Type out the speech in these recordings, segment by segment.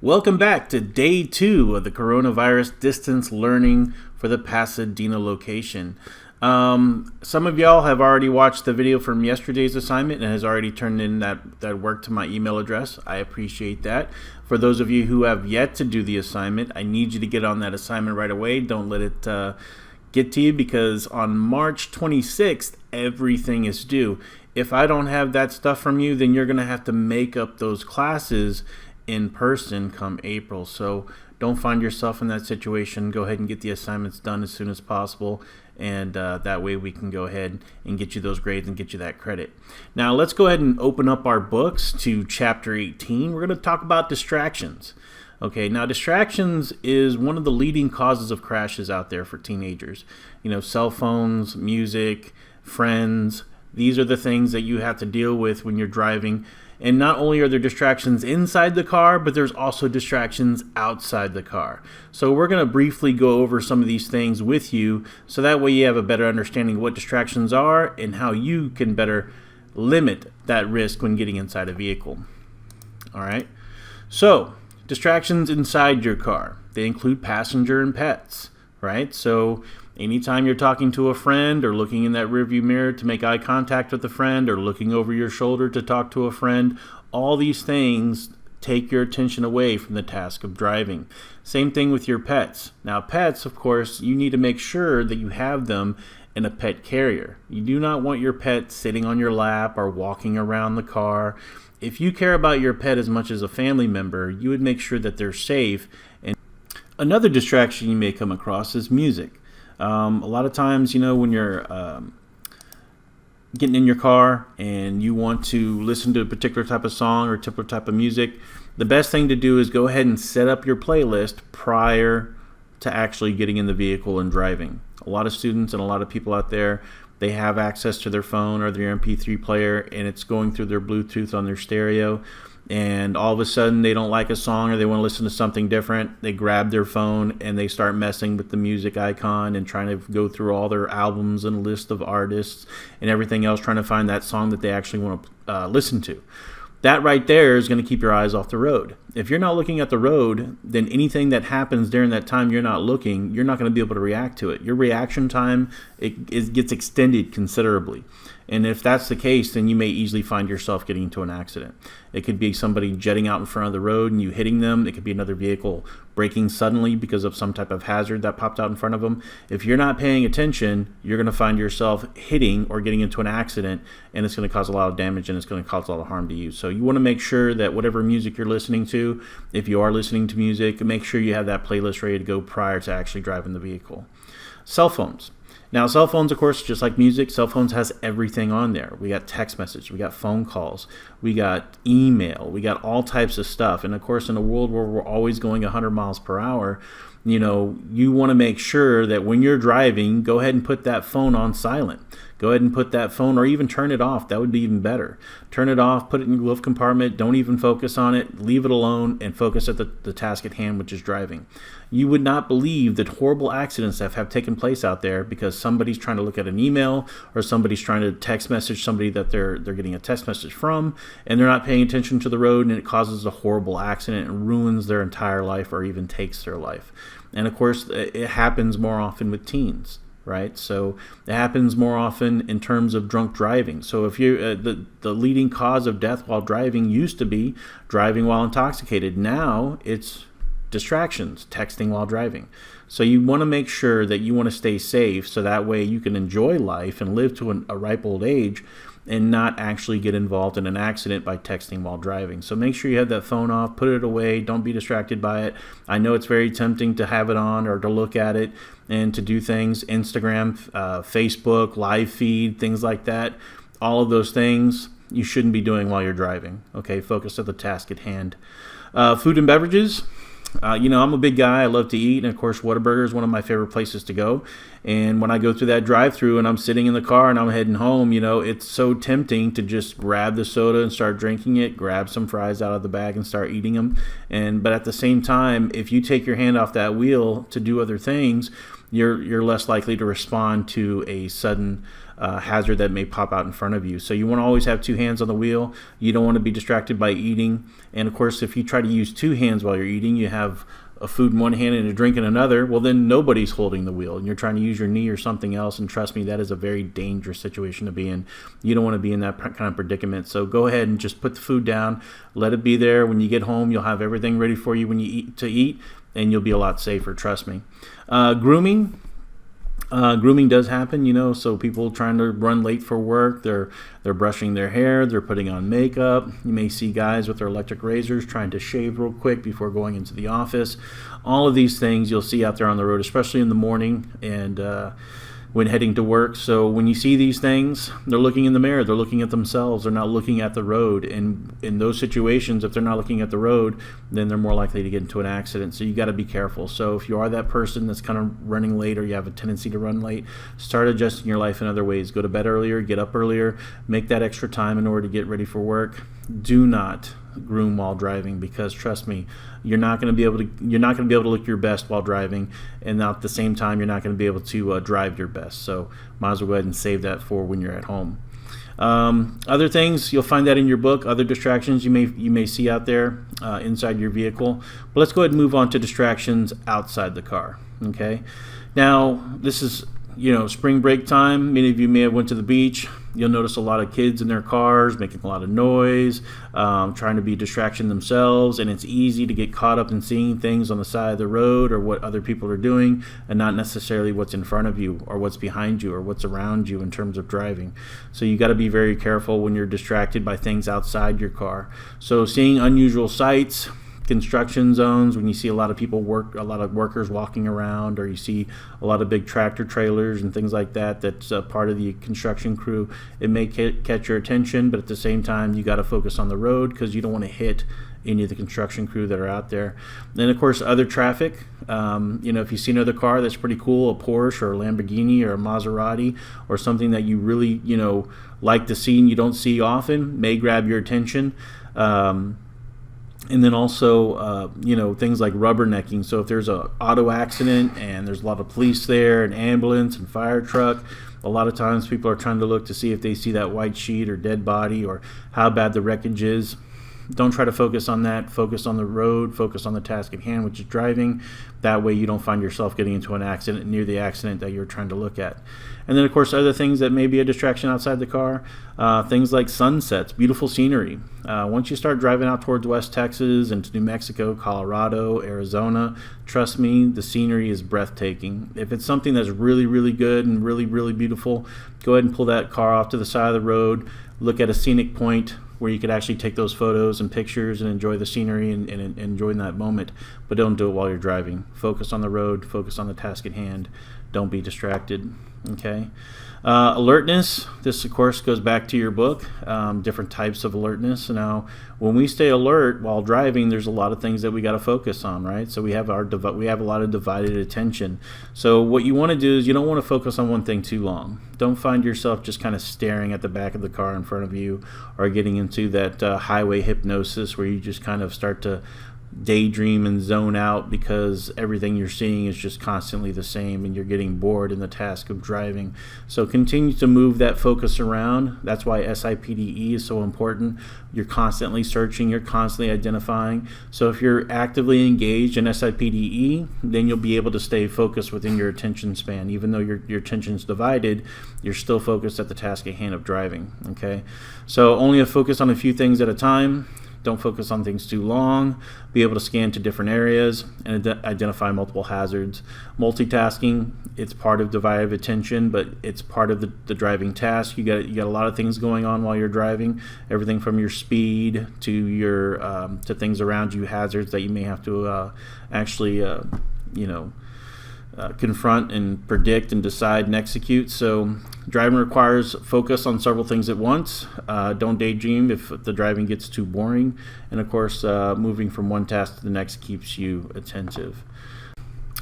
Welcome back to day 2 of the coronavirus distance learning for the Pasadena location. Some of y'all have already watched the video from yesterday's assignment and has already turned in that work to my email address. I appreciate that. For those of you who have yet to do the assignment, I need you to get on that assignment right away. Don't let it get to you, because on March 26th, everything is due. If I don't have that stuff from you, then you're going to have to make up those classes in person come April. So don't find yourself in that situation. Go ahead and get the assignments done as soon as possible, and that way we can go ahead and get you those grades and get you that credit. Now let's go ahead and open up our books to chapter 18. We're going to talk about distractions. Okay, now distractions is one of the leading causes of crashes out there for teenagers. You know, cell phones, music, friends. These are the things that you have to deal with when you're driving. And not only are there distractions inside the car, but there's also distractions outside the car. So we're going to briefly go over some of these things with you, so that way you have a better understanding of what distractions are and how you can better limit that risk when getting inside a vehicle. All right. So distractions inside your car, they include passenger and pets, right? So anytime you're talking to a friend or looking in that rearview mirror to make eye contact with a friend or looking over your shoulder to talk to a friend, all these things take your attention away from the task of driving. Same thing with your pets. Now, pets, of course, you need to make sure that you have them in a pet carrier. You do not want your pet sitting on your lap or walking around the car. If you care about your pet as much as a family member, you would make sure that they're safe. And another distraction you may come across is music. A lot of times, you know, when you're getting in your car and you want to listen to a particular type of song or a particular type of music, the best thing to do is go ahead and set up your playlist prior to actually getting in the vehicle and driving. A lot of students and a lot of people out there, they have access to their phone or their MP3 player, and it's going through their Bluetooth on their stereo. And all of a sudden they don't like a song or they want to listen to something different. They grab their phone and they start messing with the music icon and trying to go through all their albums and list of artists and everything else, trying to find that song that they actually want to listen to. That right there is going to keep your eyes off the road. If you're not looking at the road, then anything that happens during that time you're not looking, you're not going to be able to react to it. Your reaction time, it gets extended considerably. And if that's the case, then you may easily find yourself getting into an accident. It could be somebody jetting out in front of the road and you hitting them. It could be another vehicle braking suddenly because of some type of hazard that popped out in front of them. If you're not paying attention, you're going to find yourself hitting or getting into an accident, and it's going to cause a lot of damage and it's going to cause a lot of harm to you. So you want to make sure that whatever music you're listening to, if you are listening to music, make sure you have that playlist ready to go prior to actually driving the vehicle. Cell phones. Now, cell phones, of course, just like music, cell phones has everything on there. We got text message, we got phone calls, we got email, we got all types of stuff. And of course, in a world where we're always going 100 miles per hour, you know, you want to make sure that when you're driving, go ahead and put that phone on silent. Go ahead and put that phone, or even turn it off. That would be even better. Turn it off, put it in your glove compartment, don't even focus on it, leave it alone, and focus at the task at hand, which is driving. You would not believe the horrible accidents that have taken place out there because somebody's trying to look at an email or somebody's trying to text message somebody that they're getting a text message from, and they're not paying attention to the road, and it causes a horrible accident and ruins their entire life or even takes their life. And of course, it happens more often with teens. Right, so it happens more often in terms of drunk driving. So if you the leading cause of death while driving used to be driving while intoxicated. Now it's distractions, texting while driving. So you want to make sure that you want to stay safe, so that way you can enjoy life and live to a ripe old age and not actually get involved in an accident by texting while driving. So make sure you have that phone off, put it away, don't be distracted by it. I know it's very tempting to have it on or to look at it and to do things, Instagram, Facebook, live feed, things like that. All of those things you shouldn't be doing while you're driving. Okay, focus on the task at hand. Food and beverages. You know, I'm a big guy. I love to eat. And, of course, Whataburger is one of my favorite places to go. And when I go through that drive-thru and I'm sitting in the car and I'm heading home, you know, it's so tempting to just grab the soda and start drinking it, grab some fries out of the bag and start eating them. But at the same time, if you take your hand off that wheel to do other things, you're less likely to respond to a sudden hazard that may pop out in front of you. So you want to always have two hands on the wheel. You don't want to be distracted by eating. And of course, if you try to use two hands while you're eating, you have a food in one hand and a drink in another, well, then nobody's holding the wheel and you're trying to use your knee or something else. And trust me, that is a very dangerous situation to be in. You don't want to be in that kind of predicament. So go ahead and just put the food down, let it be there. When you get home, you'll have everything ready for you when you eat, and you'll be a lot safer, trust me. Grooming. Grooming does happen, so people trying to run late for work, they're brushing their hair, they're putting on makeup. You may see guys with their electric razors trying to shave real quick before going into the office. All of these things you'll see out there on the road, especially in the morning and when heading to work. So when you see these things, they're looking in the mirror, they're looking at themselves, they're not looking at the road. And in those situations, if they're not looking at the road, then they're more likely to get into an accident. So you got to be careful. So if you are that person that's kind of running late, or you have a tendency to run late, start adjusting your life in other ways. Go to bed earlier, get up earlier, make that extra time in order to get ready for work. Do not groom while driving, because trust me, you're not going to be able to look your best while driving, and at the same time you're not going to be able to drive your best. So might as well go ahead and save that for when you're at home. Other things, you'll find that in your book, other distractions you may see out there inside your vehicle. But let's go ahead and move on to distractions outside the car. Okay, now this is spring break time. Many of you may have went to the beach. You'll notice a lot of kids in their cars making a lot of noise, trying to be a distraction themselves, and it's easy to get caught up in seeing things on the side of the road or what other people are doing, and not necessarily what's in front of you or what's behind you or what's around you in terms of driving. So you got to be very careful when you're distracted by things outside your car. So seeing unusual sights, construction zones, when you see a lot of people a lot of workers walking around, or you see a lot of big tractor trailers and things like that, that's part of the construction crew, it may catch your attention, but at the same time you got to focus on the road, because you don't want to hit any of the construction crew that are out there. Then of course other traffic, if you see another car that's pretty cool, a Porsche or a Lamborghini or a Maserati, or something that you really like to see and you don't see often, may grab your attention. And then also, things like rubbernecking. So if there's an auto accident and there's a lot of police there, an ambulance and fire truck, a lot of times people are trying to look to see if they see that white sheet or dead body or how bad the wreckage is. Don't try to focus on that. Focus on the road. Focus on the task at hand, which is driving. That way you don't find yourself getting into an accident near the accident that you're trying to look at. And then, of course, other things that may be a distraction outside the car, things like sunsets, beautiful scenery. Once you start driving out towards West Texas into New Mexico, Colorado, Arizona, trust me, the scenery is breathtaking. If it's something that's really, really good and really, really beautiful, go ahead and pull that car off to the side of the road, look at a scenic point where you could actually take those photos and pictures and enjoy the scenery and enjoy that moment. But don't do it while you're driving. Focus on the road, focus on the task at hand. Don't be distracted. Okay. Alertness. This, of course, goes back to your book, different types of alertness. Now, when we stay alert while driving, there's a lot of things that we got to focus on, right? So we have a lot of divided attention. So what you want to do is you don't want to focus on one thing too long. Don't find yourself just kind of staring at the back of the car in front of you, or getting into that highway hypnosis where you just kind of start to daydream and zone out because everything you're seeing is just constantly the same and you're getting bored in the task of driving. So continue to move that focus around. That's why SIPDE is so important. You're constantly searching, you're constantly identifying. So if you're actively engaged in SIPDE, then you'll be able to stay focused within your attention span. Even though your attention's divided, you're still focused at the task at hand of driving. Okay, so only focus on a few things at a time. Don't focus on things too long. Be able to scan to different areas and identify multiple hazards. Multitasking, it's part of divided attention, but it's part of the driving task. You got a lot of things going on while you're driving. Everything from your speed to your to things around you, hazards that you may have to confront and predict and decide and execute. So driving requires focus on several things at once. Don't daydream if the driving gets too boring. And of course, moving from one task to the next keeps you attentive.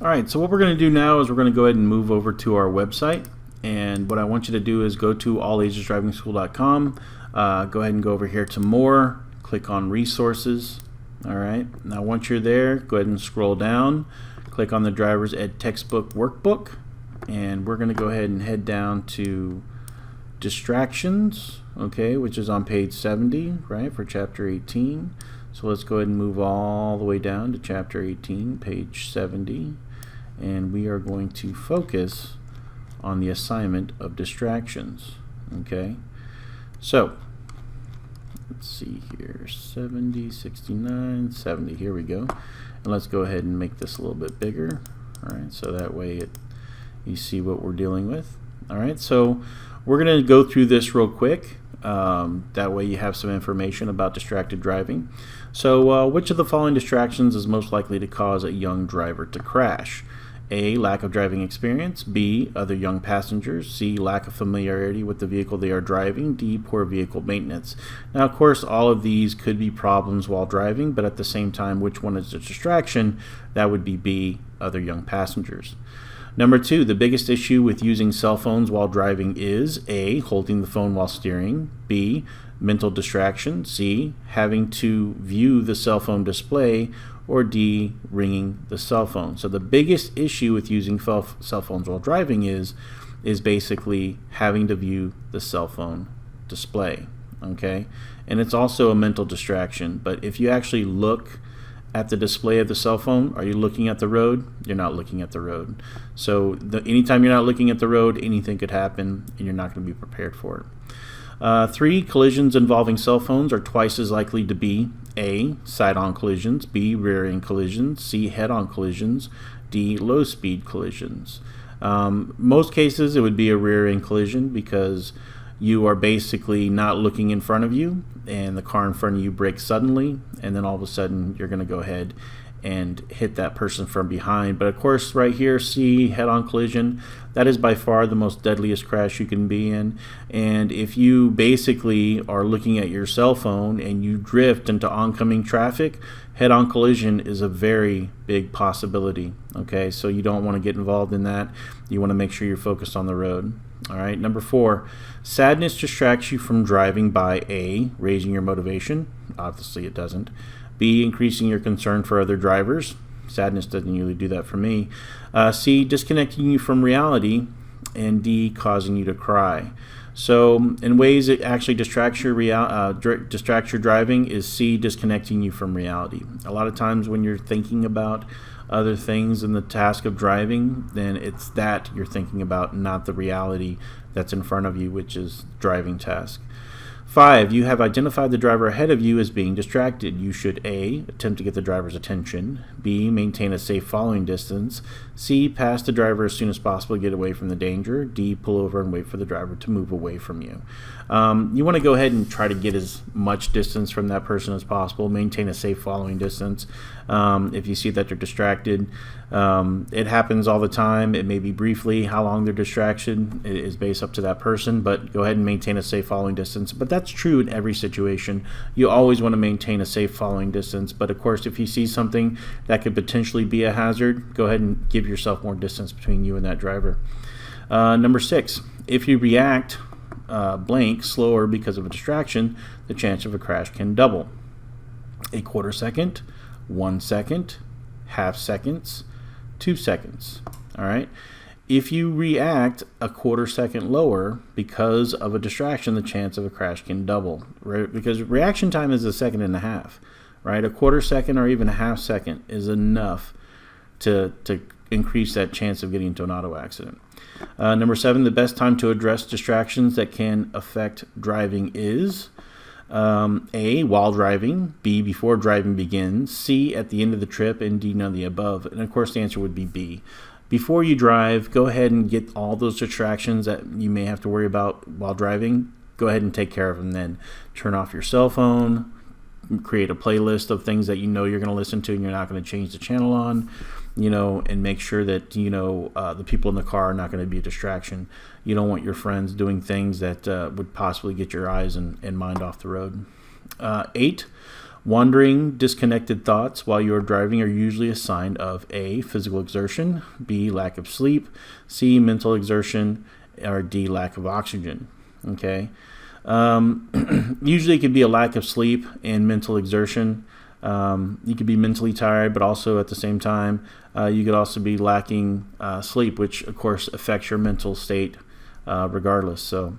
All right, so what we're going to do now is we're going to go ahead and move over to our website. And what I want you to do is go to allagesdrivingschool.com. Go ahead and go over here to more. Click on resources. All right, now once you're there, go ahead and scroll down. click on the driver's ed textbook workbook, and we're going to go ahead and head down to distractions, okay, which is on page 70, right, for chapter 18. So let's go ahead and move all the way down to chapter 18, page 70, and we are going to focus on the assignment of distractions, okay. So let's see here, 70, 69, 70, here we go. And let's go ahead and make this a little bit bigger, all right, so that way you see what we're dealing with. All right, so we're going to go through this real quick. That way you have some information about distracted driving. So which of the following distractions is most likely to cause a young driver to crash? A, lack of driving experience. B, other young passengers. C, lack of familiarity with the vehicle they are driving. D, poor vehicle maintenance. Now, of course, all of these could be problems while driving, but at the same time, which one is a distraction? That would be B, other young passengers. Number 2, the biggest issue with using cell phones while driving is A, holding the phone while steering. B, mental distraction. C, having to view the cell phone display. Or D, ringing the cell phone. So the biggest issue with using cell phones while driving is basically having to view the cell phone display, okay? And it's also a mental distraction, but if you actually look at the display of the cell phone, are you looking at the road? You're not looking at the road. So anytime you're not looking at the road, anything could happen and you're not going to be prepared for it. 3, collisions involving cell phones are twice as likely to be A, side-on collisions, B, rear-end collisions, C, head-on collisions, D, low-speed collisions. Most cases it would be a rear-end collision because you are basically not looking in front of you and the car in front of you brakes suddenly, and then all of a sudden you're going to go ahead and hit that person from behind. But of course right here, C, head-on collision, that is by far the most deadliest crash you can be in. And if you basically are looking at your cell phone and you drift into oncoming traffic, head-on collision is a very big possibility, okay? So you don't want to get involved in that. You want to make sure you're focused on the road. All right, number 4, sadness distracts you from driving by A, raising your motivation. Obviously it doesn't. B, increasing your concern for other drivers. Sadness doesn't usually do that for me. C, disconnecting you from reality. And D, causing you to cry. So in ways it actually distracts your driving is C, disconnecting you from reality. A lot of times when you're thinking about other things in the task of driving, then it's that you're thinking about, not the reality that's in front of you, which is driving task. 5, you have identified the driver ahead of you as being distracted. You should A, attempt to get the driver's attention. B, maintain a safe following distance. C, pass the driver as soon as possible to get away from the danger. D, pull over and wait for the driver to move away from you. You want to go ahead and try to get as much distance from that person as possible. Maintain a safe following distance. If you see that they're distracted, it happens all the time. It may be briefly. How long their distraction is based up to that person, but go ahead and maintain a safe following distance. But that's true in every situation. You always want to maintain a safe following distance, but of course if you see something that could potentially be a hazard, go ahead and give yourself more distance between you and that driver. Number 6, if you react blank slower because of a distraction, the chance of a crash can double. A quarter second, 1 second, half seconds, 2 seconds. All right. If you react a quarter second lower because of a distraction, the chance of a crash can double, right? Because reaction time is a second and a half, right? A quarter second or even a half second is enough to increase that chance of getting into an auto accident. Number 7, the best time to address distractions that can affect driving is A, while driving, B, before driving begins, C, at the end of the trip, and D, none of the above. And of course the answer would be B. Before you drive, go ahead and get all those distractions that you may have to worry about while driving. Go ahead and take care of them then. Turn off your cell phone, create a playlist of things that you know you're going to listen to and you're not going to change the channel on, and make sure that, the people in the car are not going to be a distraction. You don't want your friends doing things that would possibly get your eyes and mind off the road. 8, wandering, disconnected thoughts while you are driving are usually a sign of A, physical exertion, B, lack of sleep, C, mental exertion, or D, lack of oxygen. Okay. Usually it could be a lack of sleep and mental exertion. You could be mentally tired, but also at the same time, you could also be lacking sleep, which of course affects your mental state regardless. So,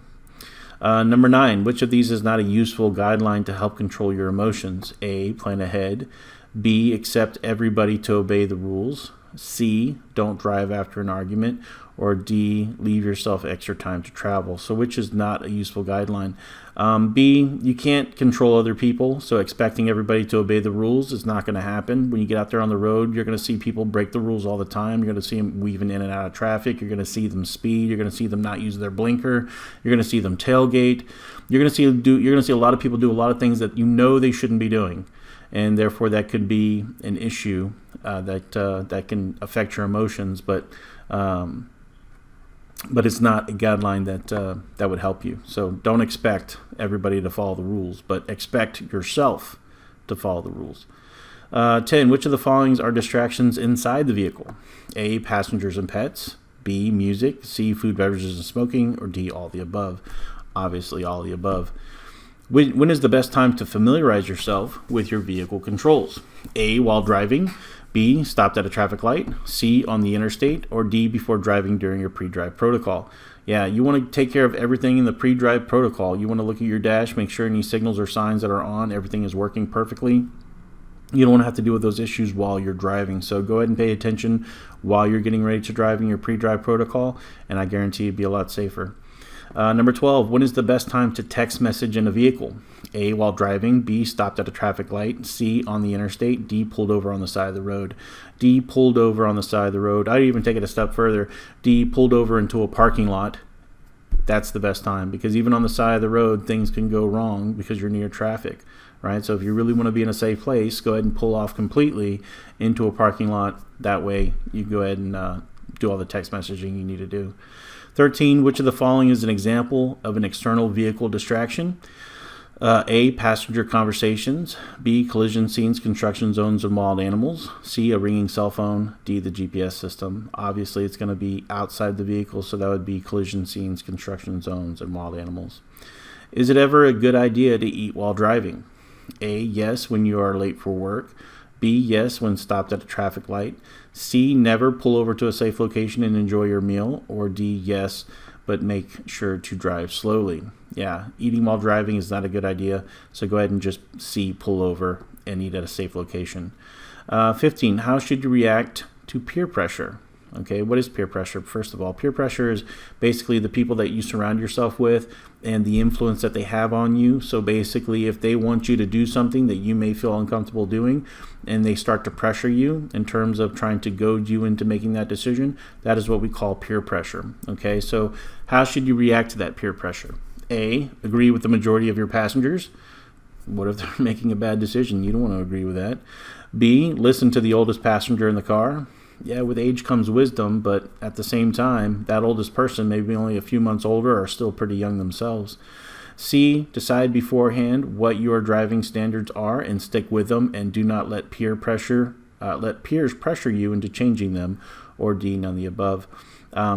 number 9, which of these is not a useful guideline to help control your emotions? A, plan ahead. B, accept everybody to obey the rules. C, don't drive after an argument. Or D, leave yourself extra time to travel. So which is not a useful guideline? B, you can't control other people, so expecting everybody to obey the rules is not going to happen. When you get out there on the road, you're going to see people break the rules all the time. You're going to see them weaving in and out of traffic. You're going to see them speed. You're going to see them not use their blinker. You're going to see them tailgate. You're going to see a lot of people do a lot of things that you know they shouldn't be doing, and therefore that could be an issue that can affect your emotions, but it's not a guideline that would help you. So don't expect everybody to follow the rules, but expect yourself to follow the rules. 10, which of the following are distractions inside the vehicle? A, passengers and pets. B, music. C, food, beverages, and smoking. Or D, all the above. Obviously, all the above. When is the best time to familiarize yourself with your vehicle controls? A, while driving. B, stopped at a traffic light. C, on the interstate. Or D, before driving during your pre-drive protocol. Yeah, you want to take care of everything in the pre-drive protocol. You want to look at your dash, make sure any signals or signs that are on, everything is working perfectly. You don't want to have to deal with those issues while you're driving. So go ahead and pay attention while you're getting ready to drive in your pre-drive protocol, and I guarantee you'll be a lot safer. Number 12, when is the best time to text message in a vehicle? A, while driving. B, stopped at a traffic light. C, on the interstate. D, pulled over on the side of the road. D, pulled over on the side of the road. I'd even take it a step further. D, pulled over into a parking lot. That's the best time, because even on the side of the road, things can go wrong because you're near traffic, right? So if you really want to be in a safe place, go ahead and pull off completely into a parking lot. That way you go ahead and do all the text messaging you need to do. 13, which of the following is an example of an external vehicle distraction? A, passenger conversations. B, collision scenes, construction zones, and wild animals. C, a ringing cell phone. D, the GPS system. Obviously, it's going to be outside the vehicle, so that would be collision scenes, construction zones, and wild animals. Is it ever a good idea to eat while driving? A, yes, when you are late for work. B, yes, when stopped at a traffic light. C, never pull over to a safe location and enjoy your meal. Or D, yes, but make sure to drive slowly. Yeah, eating while driving is not a good idea, so go ahead and just C, pull over and eat at a safe location. 15, how should you react to peer pressure? Okay, what is peer pressure? First of all, peer pressure is basically the people that you surround yourself with and the influence that they have on you. So basically, if they want you to do something that you may feel uncomfortable doing and they start to pressure you in terms of trying to goad you into making that decision, that is what we call peer pressure. Okay, so how should you react to that peer pressure? A, agree with the majority of your passengers. What if they're making a bad decision? You don't want to agree with that. B, listen to the oldest passenger in the car. Yeah, with age comes wisdom, but at the same time, that oldest person, maybe only a few months older, are still pretty young themselves. C, decide beforehand what your driving standards are and stick with them, and do not let peers pressure you into changing them. Or D, none of the above.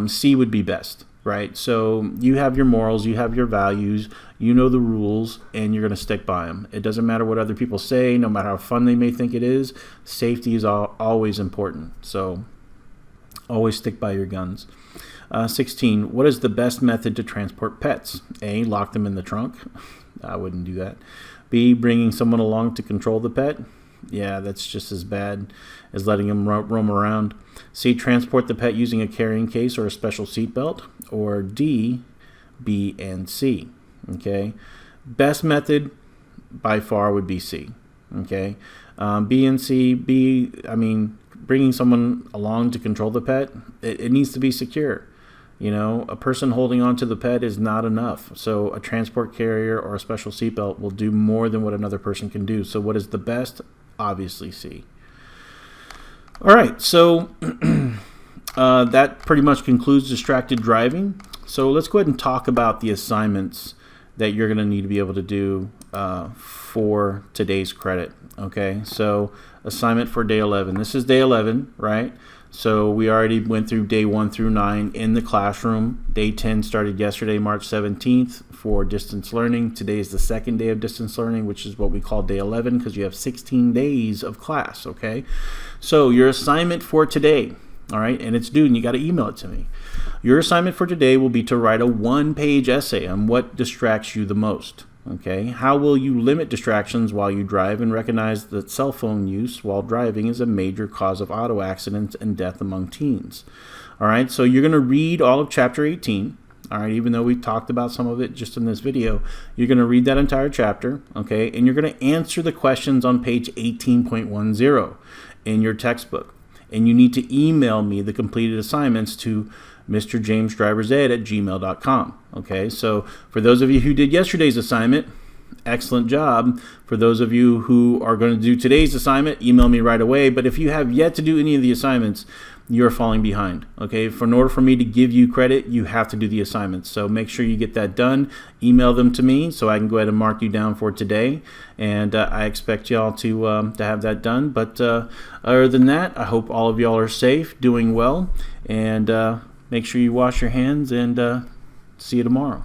C would be best, right? So you have your morals, you have your values, you know the rules, and you're going to stick by them. It doesn't matter what other people say, no matter how fun they may think it is. Safety is always important, so always stick by your guns. 16, what is the best method to transport pets? A, lock them in the trunk. I wouldn't do that. B, bringing someone along to control the pet. Yeah, that's just as bad as letting them roam around. C, transport the pet using a carrying case or a special seat belt. Or D, B, and C. Okay, best method by far would be C. Okay, B and C. B, bringing someone along to control the pet, it needs to be secure. You know, a person holding on to the pet is not enough. So a transport carrier or a special seatbelt will do more than what another person can do. So what is the best? Obviously C. All right, so that pretty much concludes distracted driving. So let's go ahead and talk about the assignments that you're going to need to be able to do for today's credit. Okay, so assignment for day 11. This is day 11, right? So we already went through day 1 through 9 in the classroom. Day 10 started yesterday, March 17th, for distance learning. Today is the second day of distance learning, which is what we call day 11, because you have 16 days of class, okay? So your assignment for today, all right, and it's due, and you got to email it to me. Your assignment for today will be to write a 1-page essay on what distracts you the most. Okay, how will you limit distractions while you drive and recognize that cell phone use while driving is a major cause of auto accidents and death among teens? All right, so you're going to read all of chapter 18. All right, even though we talked about some of it just in this video, you're going to read that entire chapter, okay, and you're going to answer the questions on page 18.10 in your textbook. And you need to email me the completed assignments to mrjamesdriversed@gmail.com. Okay, so for those of you who did yesterday's assignment, excellent job. For those of you who are going to do today's assignment, email me right away. But if you have yet to do any of the assignments, you're falling behind. Okay, in order for me to give you credit, you have to do the assignments. So make sure you get that done. Email them to me so I can go ahead and mark you down for today. And I expect y'all to have that done. But other than that, I hope all of y'all are safe, doing well, and make sure you wash your hands, and see you tomorrow.